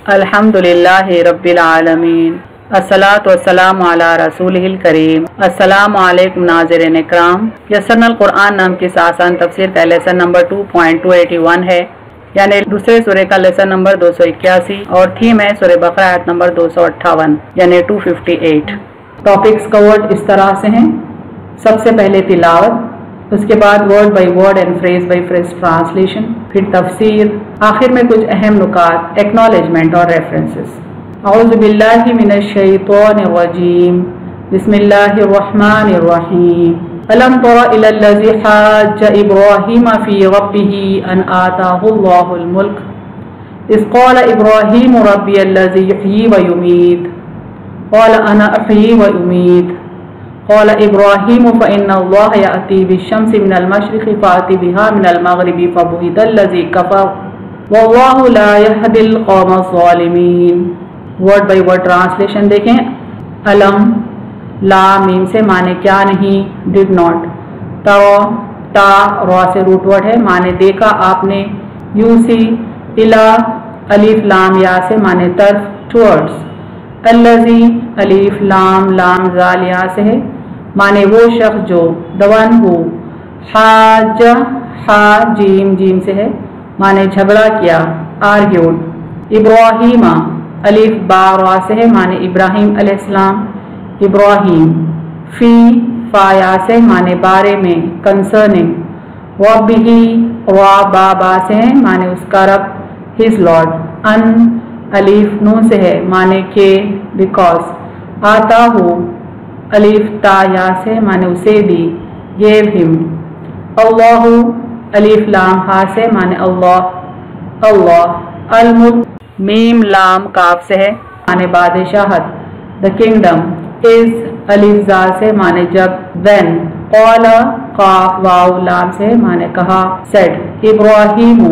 अल्हम्दुलिल्लाहि रब्बिल आलमीन, अस्सलातु वस्सलामु अला रसूलिहिल करीम। अस्सलामु अलैकुम नाज़रीन इकराम। यस्सरनल कुरआन नाम की आसान तफसीर का लेसन नंबर 2.281 है, यानी दूसरे सूरे का लेसन नंबर 281 और थीम है सूरे बकरा आयत नंबर 258 यानी 258। टॉपिक्स कवर्ड इस तरह से हैं। सबसे पहले तिलावत, उसके बाद word by word and phrase by phrase translation, फिर तफसीर, आखिर में कुछ अहम नुकात, एक्नॉलेजमेंट और रेफरेंसेस। औज़ु बिल्लाहि मिनश शैतानिर रजीम, बिस्मिल्लाहिर रहमानिर रहीम। अलम तरा इलल लज़ी हाज्ज इब्राहीम फ़ी रब्बिही अन आताहुल्लाहुल मुल्क इज़ क़ाल इब्राहीम रब्बियल्लज़ी युह्यी व युमीत क़ाल अना उह्यी व उमीत क़ाल इब्राहीम फ़इन्नल्लाह यअती बिश्शम्सि मिनल मशरिक़ि फ़अति बिहा मिनल मग़रिबि फ़बुहितल्लज़ी कफ़र वल्लाहु ला यहदिल क़ौमज़-ज़ालिमीन। वर्ड बाई वर्ड ट्रांसलेशन देखें। अलम, ला मीम से माने क्या नहीं, डिड नॉट। ता रॉ से रूट वर्ड है, माने देखा आपने। यूसी, इला अलीफ लाम या से माने तरफ, टुवर्ड्स। अल्लज़ी अलीफ लाम लाम जाल या से है, माने वो शख्स जो, द वन हू। हाज हा जीम जीम से है, माने झगड़ा किया, आर्ग्यूड। इब्राहीमा अलीफ बा रा से है, माने इब्राहिम अलैहिस्सलाम, इब्राहिम। फी फाया से माने बारे में, कंसर्निंग। रब्बिही वा बा से है, माने उसका रब, हिज लॉर्ड। अन अलीफ नून से है, माने के, बिकॉज। आता हो अलीफ ता या से, माने उसे दी, गेव हिम। अल्लाहु अलीफ लाम हा से, माने अल्लाह, अल्लाह। अल मुल्क मीम लाम काफ से है, माने बादशाहत, द किंगडम। इज अलीफ जा से, माने जब, व्हेन। क़ाला काफ वाव लाम से, माने कहा, सेड। इब्राहीमु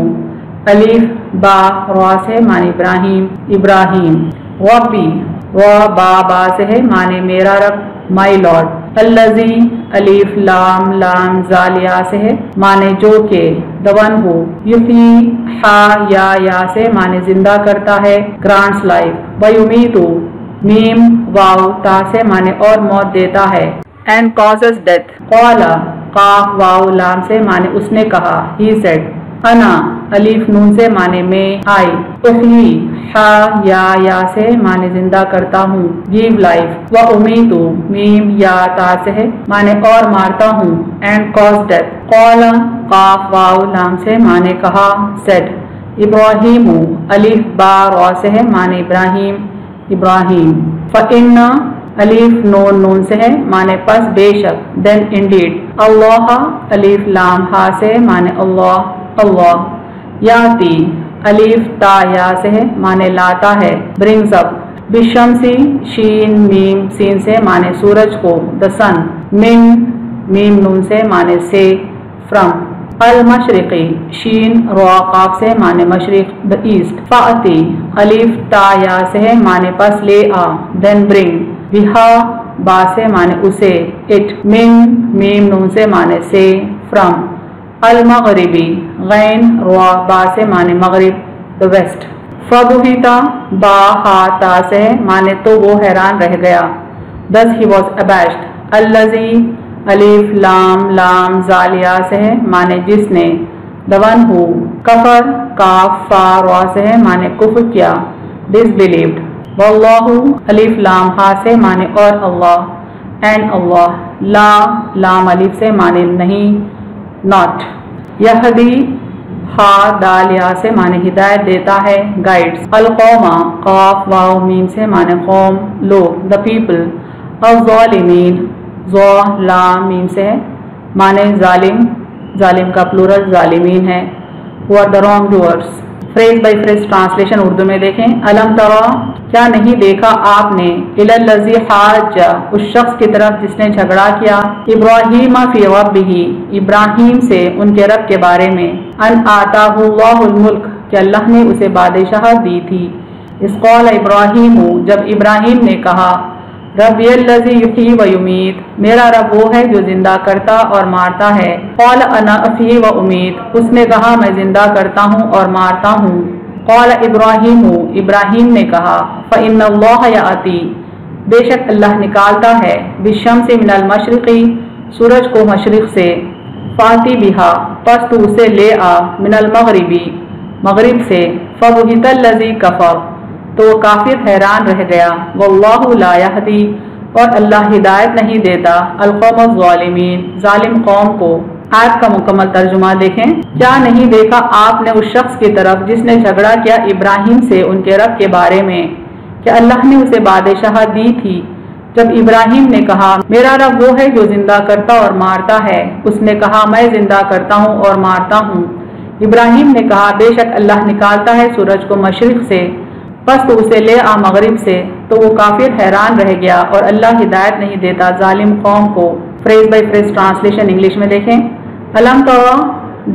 अलीफ बा रा से, माने इब्राहिम, इब्राहिम। रब्बी वा बा से है, माने मेरा रब, माई लॉर्ड। अल्लज़ी अलीफ लाम लाम जालिया से है, माने जो के, द वन हू। युह्यी हा या से, माने जिंदा करता है, ग्रांट्स लाइफ। व युमीतु मीम वाव ता से, माने और मौत देता है, एंड कॉजेस डेथ। क़ाला काफ वाव लाम से, माने उसने कहा, ही सेड। अना अलीफ नून से, माने मैं, आई। उह्यी हा या से, माने जिंदा करता हूँ, गिव लाइफ। व उमीतु मीम या ता से है, माने और मारता हूँ, एंड कॉज डेथ। क़ाला काफ वाव लाम से, माने कहा, सेड। इब्राहीमु अलीफ बा रा से है, माने इब्राहिम, इब्राहिम। फ़इन्ना अलीफ नून से है, माने पस बेशक, देन इंडीड। अल्लाह अलीफ लाम हा से, माने अल्लाह, अल्लाह। याती अलीफ ता या से है, माने लाता है, ब्रिंग्स अप। बिशम्सी शीन मीम सीन से, माने सूरज को, द सन। मिन मीम नून से, माने से, फ्रॉम। अल मशरिक़ी शीन रा काफ से, माने मशरिक, द ईस्ट। फ़अती अलीफ ता या से है, माने पस ले आ, देन ब्रिंग। बिहा बा से, माने उसे, इट। मिन मीम नून से, माने से, फ्रॉम। अल मग़रिबी गैन रा बा से, माने मग़रिब, द वेस्ट। फ़बुहिता बा हा ता से, माने तो वो हैरान रह गया, दस ही वॉज अबैश्ड। अल्लज़ी अलीफ लाम लाम जालिया से है, माने जिसने, द वन हू। कफर काफ फा रा से है, माने कुफ्र किया, डिसबिलीव्ड। वल्लाहु अलीफ लाम हा से, माने और अल्लाह, एंड अल्लाह। ला लाम अलीफ से, माने नहीं, नॉट। यहदी हा दाल या से, माने हिदायत देता है, गाइड्स। अल कौमा काफ वाव मीम से, माने कौम, लोग, द पीपल। अज़-ज़ालिमीन ज़ा लाम मीम से है, माने जालिम, जालिम का प्लूरल ज़ालिमीन है, who are the wrong doers. Phrase by phrase translation Urdu में देखें। अलम तरा क्या नहीं देखा आपने, इलल लज़ी हाज्जा उस शख्स की तरफ जिसने झगड़ा किया, इब्राहीम फ़ी रब्बिही इब्राहिम से उनके रब के बारे में, अन आताहुल्लाहुल मुल्क कि अल्लाह ने उसे बादशाह दी थी। इस क़ाल इब्राहीम जब इब्राहिम ने कहा, रब्बियल्लज़ी युह्यी व युमीत मेरा रब वो है जो जिंदा करता और मारता है। क़ाल अना उह्यी व उमीत उसने कहा मैं जिंदा करता हूँ और मारता हूँ। قال ابراہیم، ابراہیم نے کہا فإن اللہ یأتی، بے شک اللہ نکالتا ہے، بالشمس من المشرقی، سورج کو مشرق سے، فاتی بہا، پس تو اسے لے آ، من المغربی، مغرب سے، فبہت الذی کفر، تو وہ کافر حیران رہ گیا، واللہ لا یہدی، اور اللہ ہدایت نہیں دیتا، القوم الظالمین، ظالم قوم کو۔ آیت کا مکمل ترجمہ دیکھیں۔ کیا نہیں دیکھا آپ نے اس شخص کی طرف جس نے جھگڑا کیا ابراہیم سے ان کے رب کے بارے میں کہ اللہ نے اسے بادشاہت دی تھی۔ جب ابراہیم نے کہا میرا رب وہ ہے جو زندہ کرتا اور مارتا ہے، اس نے کہا میں زندہ کرتا ہوں اور مارتا ہوں۔ ابراہیم نے کہا بے شک اللہ نکالتا ہے سورج کو مشرق سے، پس تو اسے لے آ مغرب سے، تو وہ کافر حیران رہ گیا اور اللہ ہدایت نہیں دیتا ظالم قوم کو۔ Phrase by phrase translation English میں دیکھیں۔ Alam Tara,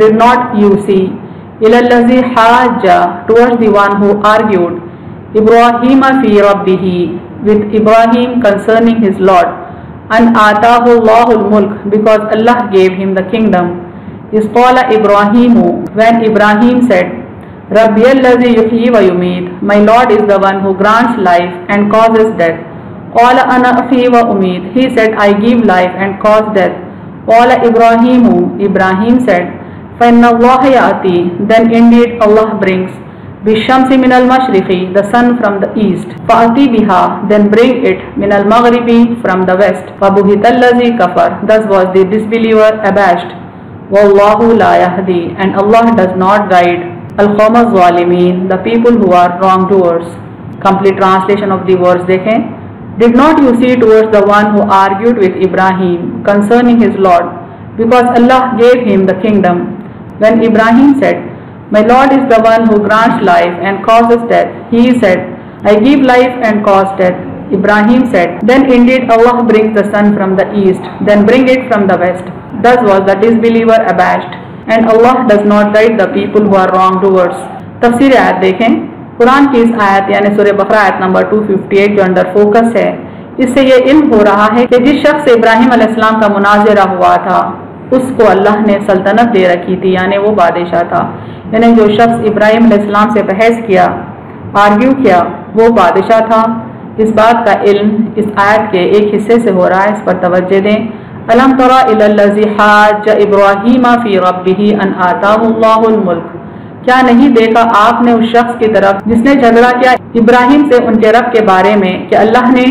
did not you see, ilallazi hajja, towards the one who argued, Ibrahima fi rabbihi, with Ibrahim concerning his Lord, an atahu Allahul mulk, because Allah gave him the kingdom. Is qala Ibrahimu, when Ibrahim said, Rabbi allazi yuhyi wa yumeet, my Lord is the one who grants life and causes death. Qala ana uhyi wa umeet, he said, I give life and cause death. Qala Ibrahimu, Ibrahim said, فَإِنَّ اللَّهَ يَأْتِي, then indeed Allah brings, بِالشَّمْسِ مِنَ الْمَشْرِقِ, the sun from the east, فَأْتِي بِهَا, then bring it, مِنَ الْمَغْرِبِ, from the west, فَبُهِتَ الَّذِي كَفَرَ, thus was the disbeliever abashed. وَاللَّهُ لَا يَهْدِي, and Allah does not guide, الْقَوْمَ الظَّالِمِينَ, the people who are wrongdoers. Complete translation of the words देखें। Did not you see towards the one who argued with Ibrahim concerning his Lord, because Allah gave him the kingdom? When Ibrahim said, my Lord is the one who grants life and causes death, he said, I give life and cause death. Ibrahim said, then indeed Allah brings the sun from the east, then bring it from the west. Thus was the disbeliever abashed, and Allah does not guide the people who are wrongdoers. تفسیر آیت دیکھیں۔ قرآن کی اس آیت یعنی سورہ بقرہ آیت number 258 جو under focus ہے، اس سے یہ علم ہو رہا ہے کہ جس شخص سے ابراہیم علیہ السلام کا مناظرہ ہوا تھا اس کو اللہ نے سلطنت دے رکھی تھی، یعنی وہ بادشاہ تھا۔ یعنی جو شخص ابراہیم علیہ السلام سے بحث کیا، آرگیو کیا، وہ بادشاہ تھا۔ اس بات کا علم اس آیت کے ایک حصے سے ہو رہا ہے، اس پر توجہ دیں۔ الم تر الی الذی حاج ابراہیم فی ربہ ان آتاہ اللہ الملک، کیا نہیں دیکھا آپ نے اس شخص کی طرف جس نے جھگڑا کیا ابراہیم سے ان کے رب کے بارے میں کہ اللہ نے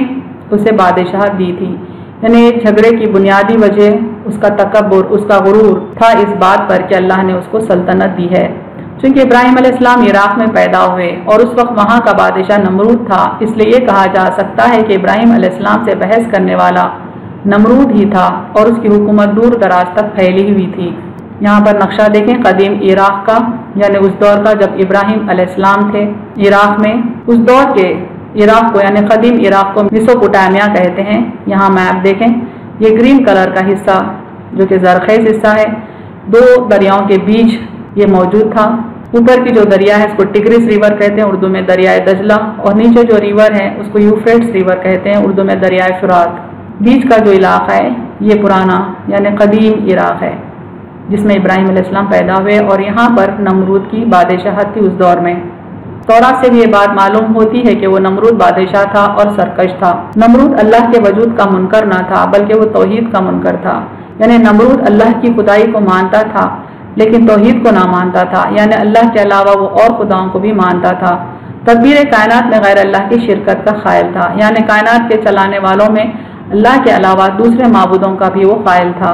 اسے بادشاہت دی تھی۔ یعنی جھگڑے کی بنیادی وجہ اس کا تکبر، اس کا غرور تھا اس بات پر کہ اللہ نے اس کو سلطنت دی ہے۔ چونکہ ابراہیم علیہ السلام عراق میں پیدا ہوئے اور اس وقت وہاں کا بادشاہ نمرود تھا، اس لیے یہ کہا جا سکتا ہے کہ ابراہیم علیہ السلام سے بحث کرنے والا نمرود ہی تھا اور اس کی حکومت دور دراز تک پھیلی ہوئی تھی۔ یہاں پر نقشہ دیکھیں قدیم عراق کا، یعنی اس دور کا جب ابراہیم علیہ السلام تھے عراق میں، اس دور کے عراق کو یعنی قدیم عراق کو میسوپوٹامیہ کہتے ہیں۔ یہاں میپ دیکھیں، یہ گرین کلر کا حصہ جو کہ زرخیز حصہ ہے، دو دریاؤں کے بیچ یہ موجود تھا۔ اوپر کی جو دریا ہے اس کو ٹگریس ریور کہتے ہیں اردو میں دریائے دجلہ، اور نیچے جو ریور ہے اس کو یوفریٹس ریور کہتے ہیں اردو میں دریائے فرات۔ بیچ کا جو علاقہ ہے یہ پرانا یعنی قدیم عراق ہے جس میں ابراہیم علیہ السلام پیدا ہوئے، اور یہاں پر نمرود کی بادشاہت تھی اس دور میں۔ تورات سے بھی یہ بات معلوم ہوتی ہے کہ وہ نمرود بادشاہ تھا اور سرکش تھا۔ نمرود اللہ کے وجود کا منکر نہ تھا بلکہ وہ توحید کا منکر تھا۔ یعنی نمرود اللہ کی خدائی کو مانتا تھا لیکن توحید کو نہ مانتا تھا، یعنی اللہ کے علاوہ وہ اور خداؤں کو بھی مانتا تھا۔ تدبیر کائنات میں غیر اللہ کی شرکت کا قائل تھا، یعنی کائنات کے چلانے والوں میں اللہ کے علاوہ دوسرے معبودوں کا بھی وہ قائل تھا۔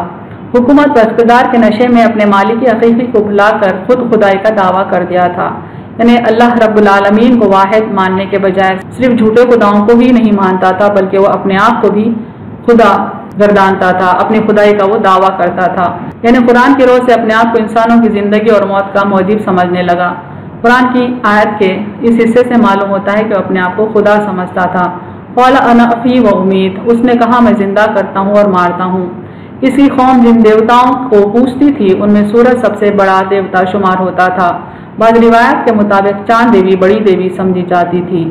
حکومت و اقتدار کے نشے میں اپنے مالک حقیقی کو بھلا کر خود خدائی کا دعویٰ کر دیا تھا، یعنی اللہ رب العالمین کو واحد ماننے کے بجائے صرف جھوٹے خداؤں کو ہی نہیں مانتا تھا بلکہ وہ اپنے آپ کو بھی خدا گردانتا تھا، اپنی خدائی کا وہ دعویٰ کرتا تھا۔ یعنی قرآن کی روح سے اپنے آپ کو انسانوں کی زندگی اور موت کا موجب سمجھنے لگا۔ قرآن کی آیت کے اس حصے سے معلوم ہوتا ہے کہ وہ اپنے آپ کو خدا سمجھتا تھا۔ قال انا احیی و امیت، اس نے کہا میں زندہ کرتا ہوں اور مارتا ہوں۔ اس کی قوم جن دیوتاؤں کو پوجتی تھی ان میں سورج سب سے بڑا دیوتا شمار ہوتا تھا۔ بعض روایت کے مطابق چاند دیوی بڑی دیوی سمجھی جاتی تھی۔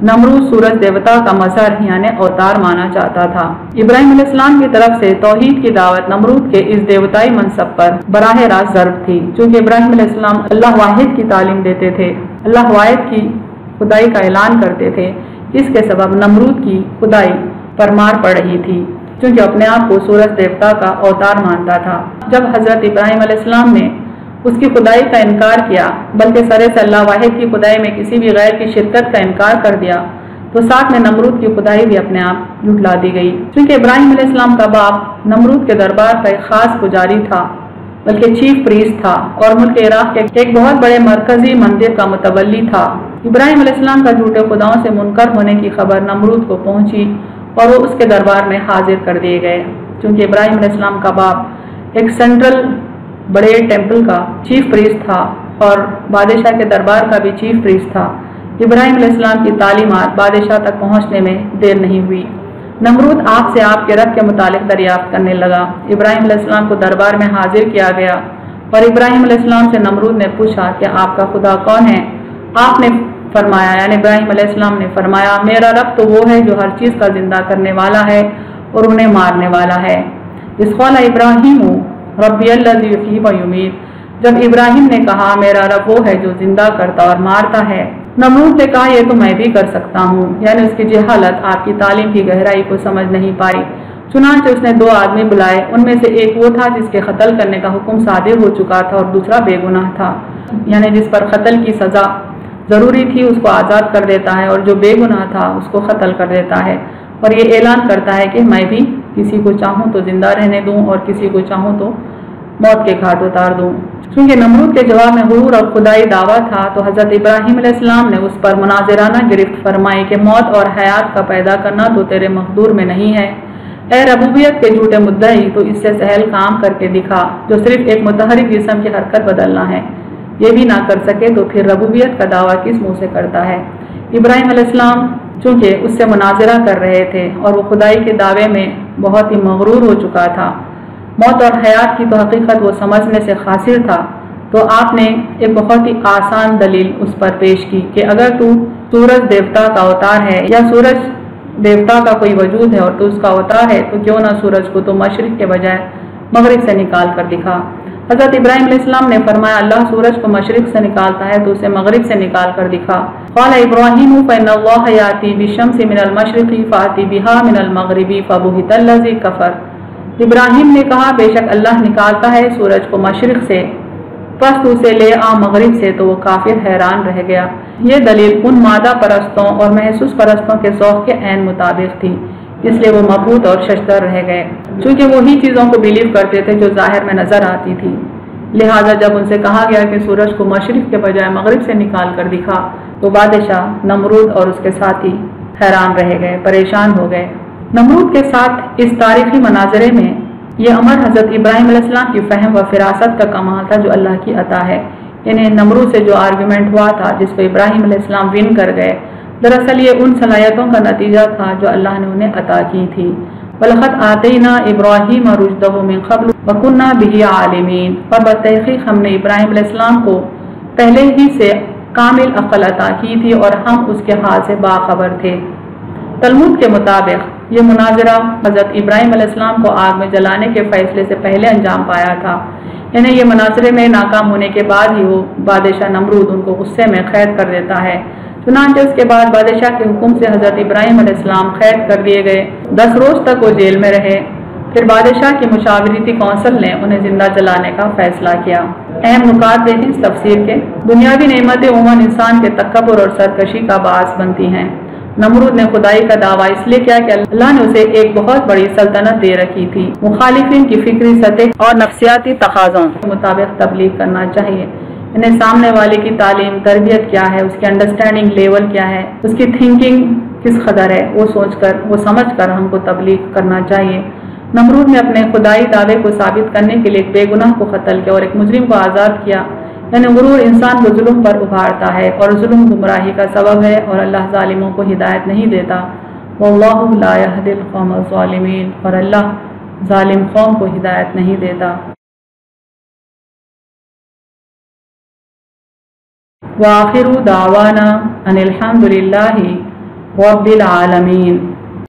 नमरूद सूरज देवता का मजहर यानी अवतार माना जाता था। इब्राहिम अलैहिस्सलाम की तरफ से तौहीद की दावत नमरूद के इस देवताई मनसब पर बराह रास्त ज़र्ब थी। चूँकि इब्राहिम अलैहिस्सलाम अल्लाह वाहिद की तालीम देते थे, अल्लाह वाहिद की खुदाई का ऐलान करते थे, इसके सबब नमरूद की खुदाई पर मार पड़ रही थी, क्योंकि अपने आप को सूरज देवता का अवतार मानता था। जब हजरत इब्राहिम अलैहिस्सलाम ने उसकी खुदाई का इनकार किया, बल्कि सरे से अल्लाह वाहिद की खुदाई में किसी भी गैर की शिरकत का इनकार कर दिया, तो साथ में नमरूद की खुदाई भी अपने आप झुठला दी गई। क्योंकि इब्राहिम अलैहिस्सलाम का बाप नमरूद के दरबार का एक खास पुजारी था, बल्कि चीफ प्रीस्ट था और मुल्क इराक के एक बहुत बड़े मरकजी मंदिर का मुतवल्ली था। इब्राहिम अलैहिस्सलाम का झूठे खुदाओं से मुनकर होने की खबर नमरूद को पहुंची और वो उसके दरबार में हाजिर कर दिए गए। क्योंकि इब्राहिम अलैहिस्सलाम का बाप एक सेंट्रल बड़े टेम्पल का चीफ प्रीस्ट था और बादशाह के दरबार का भी चीफ प्रीस्ट था। इब्राहिम अलैहिस्सलाम की तालीमात बादशाह तक पहुंचने में देर नहीं हुई। नमरूद आप से आपके रब के मुतालिक दरियाफ्त करने लगा। इब्राहिम अलैहिस्सलाम को दरबार में हाजिर किया गया और इब्राहिम अलैहिस्सलाम से नमरूद ने पूछा कि आपका खुदा कौन है? आपने फरमाया, यानी इब्राहिम अलैहिस्सलाम ने फरमाया, मेरा रब तो वो है जो हर चीज़ का जिंदा करने वाला है और उन्हें मारने वाला है। इस क़ाला इब्राहिम रब्बी अल्लज़ी युहयी व युमीत, जब इब्राहिम ने कहा मेरा रब वो है जो जिंदा करता और मारता है, नमरूद ने कहा ये तो मैं भी कर सकता हूँ, यानी उसकी जहालत आपकी तालीम की गहराई को समझ नहीं पाई। चुनांचे उसने दो आदमी बुलाए, उनमें से एक वो था जिसके कत्ल करने का हुक्म सादिर हो चुका था और दूसरा बेगुनाह था, यानी जिस पर कत्ल की सज़ा ज़रूरी थी उसको आज़ाद कर देता है और जो बेगुनाह था उसको कत्ल कर देता है। और ये ऐलान करता है कि मैं भी किसी को चाहूँ तो जिंदा रहने दूँ और किसी को चाहूँ तो मौत के घाट उतार दूँ। चूँकि नमरूद के जवाब में गुरूर और खुदाई दावा था, तो हज़रत इब्राहिम अलैहिस्सलाम ने उस पर मुनाज़िराना गिरफ्त फरमाई कि मौत और हयात का पैदा करना तो तेरे मक़दूर में नहीं है। ए रबूबियत के झूठे मुद्दई, तो इससे सहल काम करके दिखा जो सिर्फ एक मुतहरिक जिस्म की हरकत बदलना है। ये भी ना कर सके तो फिर रबूबियत का दावा किस मुँह से करता है? इब्राहिम अलैहिस्सलाम चूँकि उससे मुनाजरा कर रहे थे और वो खुदाई के दावे में बहुत ही मगरूर हो चुका था, मौत और हयात की तो हकीकत वो समझने से खासिर था, तो आपने एक बहुत ही आसान दलील उस पर पेश की कि अगर तू सूरज देवता का अवतार है या सूरज देवता का कोई वजूद है और तू उसका अवतार है, तो क्यों ना सूरज को तो मशरिक के बजाय मगरिब से निकाल कर दिखा। हज़रत इब्राहिम अलैहिस्सलाम ने फरमाया, अल्लाह सूरज को मशरिक से निकालता है तो उसे मगरिब से निकाल कर दिखा। क़ाल इब्राहीम फ़इन्नल्लाह याती बिश्शम्सि मिनल मशरिक़ि फ़अति बिहा मिनल मग़रिबि फ़बुहितल्लज़ी कफ़र। इब्राहिम ने कहा, बेशक अल्लाह निकालता है सूरज को मशरिक से, बस तो उसे ले आ मगरिब से, तो वो काफिर हैरान रह गया। ये दलील उन मादा परस्तों और महसूस परस्तों के शौक़ के ऐन मुताबिक थी, इसलिए वो मबहूत और शशदर रह गए। चूँकि वही चीज़ों को बिलीव करते थे जो ज़ाहिर में नज़र आती थी, लिहाजा जब उनसे कहा गया कि सूरज को मशरिक के बजाय मगरिब से निकाल कर दिखा, तो बादशाह नमरूद और उसके साथी हैरान रह गए, परेशान हो गए। नमरूद के साथ इस तारीखी मनाजरे में ये अमर हज़रत इब्राहिम अलैहिस्सलाम की फ़हम व फिरासत का कमाल था जो अल्लाह की अता है। यानी नमरूद से जो आर्गूमेंट हुआ था जिस पर इब्राहिम अलैहिस्सलाम विन कर गए, दरअसल ये उन सलाहियतों का नतीजा था जो अल्लाह ने उन्हें अता की थी। वलक़द आतैना इब्राहीम रुश्दहु मिन क़ब्ल व कुन्ना बिही आलिमीन, और बतहक़ीक़ हमने इब्राहिम अलैहिस्सलाम को पहले ही से कामिल अक़ल अता की थी और हम उसके हाल से बाखबर थे। तलमुद के मुताबिक ये मुनाजरा हज़रत इब्राहिम अलैहिस्सलाम को आग में जलाने के फैसले से पहले अंजाम पाया था। यानी ये मुनाजरे में नाकाम होने के बाद ही वो बादशाह नमरूद उनको गुस्से में कैद कर देता है। चुनांचे उसके बाद बादशाह के हुक्म से हज़रत इब्राहिम अलैहिस्सलाम कैद कर दिए गए। 10 रोज़ तक वो जेल में रहे। फिर बादशाह की मुशावरती कौंसिल ने उन्हें जिंदा जलाने का फैसला किया। अहम नुकात देखें इस तफसीर के। दुनियावी नेमतें उमूमन इंसान के तकब्बुर और सरकशी का बास बनती हैं। नमरूद ने खुदाई का दावा इसलिए किया कि अल्लाह ने उसे एक बहुत बड़ी सल्तनत दे रखी थी। मुखालिफिन की फिक्री सतह और नफ्सियाती तकाज़ों के मुताबिक तबलीग करना चाहिए। इन्हें सामने वाले की तालीम तरबियत क्या है, उसकी अंडरस्टैंडिंग लेवल क्या है, उसकी थिंकिंग किस कदर है, वो समझ कर हमको तबलीग करना चाहिए। नमरूद ने अपने खुदाई दावे को साबित करने के लिए एक बेगुनाह को कत्ल किया और एक मुजरिम को आज़ाद किया। यानी गुरूर इंसान को जुल्म पर उभारता है और जुल्म गुमराही का सबब है और अल्लाह जालिमों को हिदायत नहीं देता। वल्लाहु ला यहदिल कौमल ज़ालिमीन, और अल्लाह जालिम कौम को हिदायत नहीं देता। व आखिरु दावाना अनिल हम्दुलिल्लाहि رب العالمین.